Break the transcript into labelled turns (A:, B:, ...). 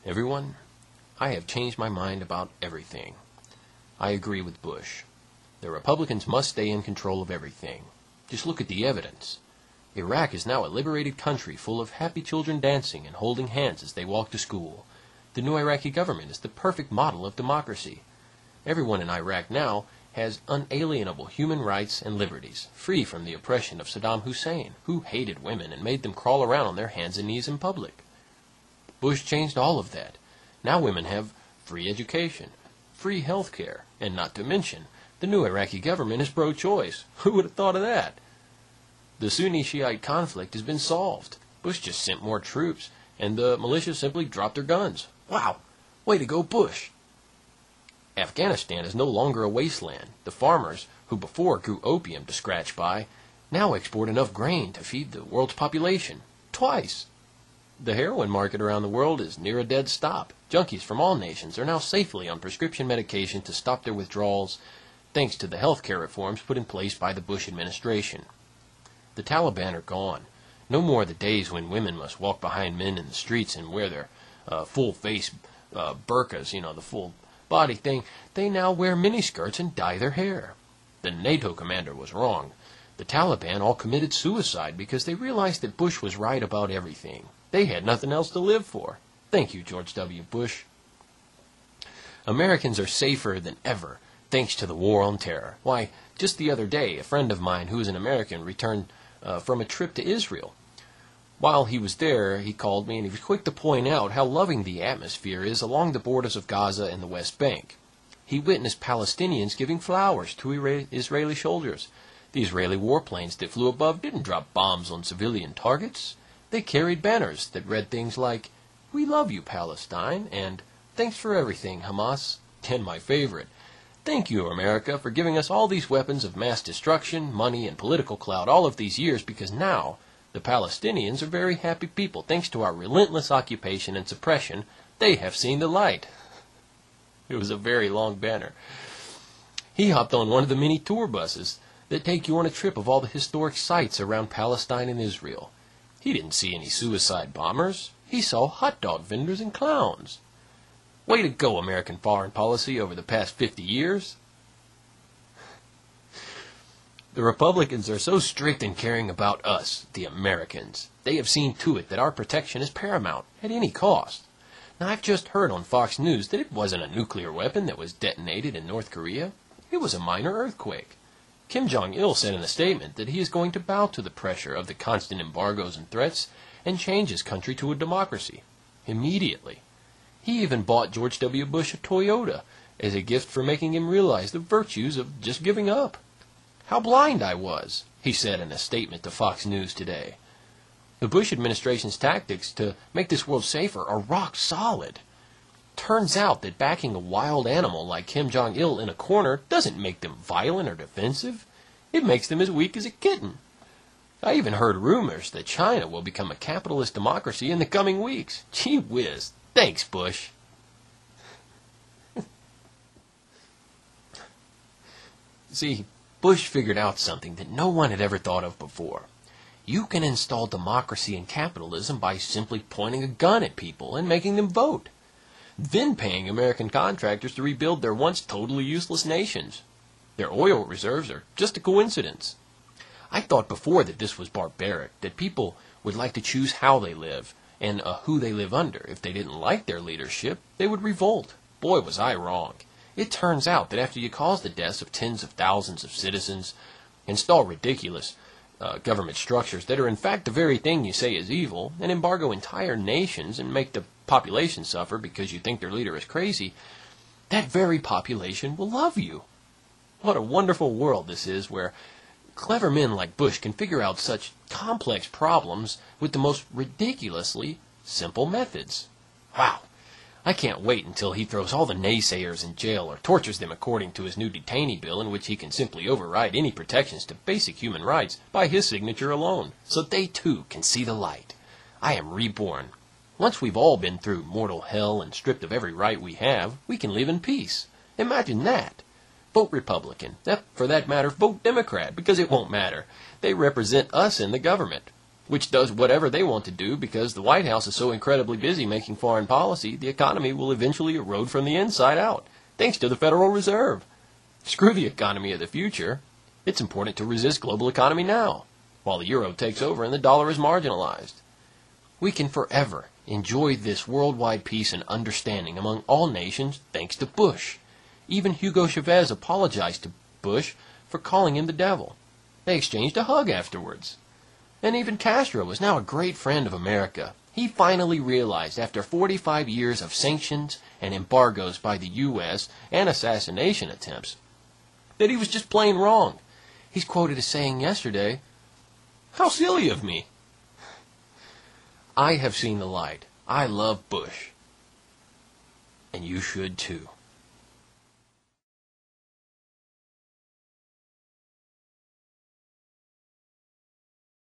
A: Everyone, I have changed my mind about everything. I agree with Bush. The Republicans must stay in control of everything. Just look at the evidence. Iraq is now a liberated country full of happy children dancing and holding hands as they walk to school. The new Iraqi government is the perfect model of democracy. Everyone in Iraq now has unalienable human rights and liberties, free from the oppression of Saddam Hussein, who hated women and made them crawl around on their hands and knees in public. Bush changed all of that. Now women have free education, free health care, and not to mention, the new Iraqi government is pro-choice. Who would have thought of that? The Sunni-Shiite conflict has been solved. Bush just sent more troops, and the militia simply dropped their guns. Wow! Way to go, Bush! Afghanistan is no longer a wasteland. The farmers, who before grew opium to scratch by, now export enough grain to feed the world's population. Twice! The heroin market around the world is near a dead stop. Junkies from all nations are now safely on prescription medication to stop their withdrawals, thanks to the health care reforms put in place by the Bush administration. The Taliban are gone. No more the days when women must walk behind men in the streets and wear their full-face burqas, the full body thing. They now wear miniskirts and dye their hair. The NATO commander was wrong. The Taliban all committed suicide because they realized that Bush was right about everything. They had nothing else to live for. Thank you, George W. Bush. Americans are safer than ever, thanks to the war on terror. Why, just the other day, a friend of mine who is an American returned from a trip to Israel. While he was there, he called me and he was quick to point out how loving the atmosphere is along the borders of Gaza and the West Bank. He witnessed Palestinians giving flowers to Israeli soldiers. The Israeli warplanes that flew above didn't drop bombs on civilian targets. They carried banners that read things like, "We love you, Palestine," and "Thanks for everything, Hamas," and my favorite, "Thank you, America, for giving us all these weapons of mass destruction, money, and political clout all of these years, because now the Palestinians are very happy people. Thanks to our relentless occupation and suppression, they have seen the light." It was a very long banner. He hopped on one of the mini tour buses that take you on a trip of all the historic sites around Palestine and Israel. He didn't see any suicide bombers. He saw hot dog vendors and clowns. Way to go, American foreign policy over the past 50 years. The Republicans are so strict in caring about us, the Americans. They have seen to it that our protection is paramount, at any cost. Now, I've just heard on Fox News that it wasn't a nuclear weapon that was detonated in North Korea. It was a minor earthquake. Kim Jong-il said in a statement that he is going to bow to the pressure of the constant embargoes and threats and change his country to a democracy. Immediately. He even bought George W. Bush a Toyota as a gift for making him realize the virtues of just giving up. "How blind I was," he said in a statement to Fox News today. The Bush administration's tactics to make this world safer are rock solid. Turns out that backing a wild animal like Kim Jong-il in a corner doesn't make them violent or defensive. It makes them as weak as a kitten. I even heard rumors that China will become a capitalist democracy in the coming weeks. Gee whiz. Thanks, Bush. See, Bush figured out something that no one had ever thought of before. You can install democracy and capitalism by simply pointing a gun at people and making them vote. Then paying American contractors to rebuild their once totally useless nations. Their oil reserves are just a coincidence. I thought before that this was barbaric, that people would like to choose how they live and who they live under. If they didn't like their leadership, they would revolt. Boy, was I wrong. It turns out that after you cause the deaths of tens of thousands of citizens, install ridiculous government structures that are in fact the very thing you say is evil, and embargo entire nations and make the population suffer because you think their leader is crazy, that very population will love you. What a wonderful world this is, where clever men like Bush can figure out such complex problems with the most ridiculously simple methods. Wow! I can't wait until he throws all the naysayers in jail or tortures them according to his new detainee bill, in which he can simply override any protections to basic human rights by his signature alone, so they too can see the light. I am reborn. Once we've all been through mortal hell and stripped of every right we have, we can live in peace. Imagine that. Vote Republican. For that matter, vote Democrat, because it won't matter. They represent us in the government. which does whatever they want to do because the White House is so incredibly busy making foreign policy, the economy will eventually erode from the inside out, thanks to the Federal Reserve. Screw the economy of the future. It's important to resist global economy now, while the euro takes over and the dollar is marginalized. We can forever enjoy this worldwide peace and understanding among all nations thanks to Bush. Even Hugo Chavez apologized to Bush for calling him the devil. They exchanged a hug afterwards. And even Castro is now a great friend of America. He finally realized, after 45 years of sanctions and embargoes by the U.S. and assassination attempts, that he was just plain wrong. He's quoted as saying yesterday, "How silly of me." I have seen the light. I love Bush. And you should too.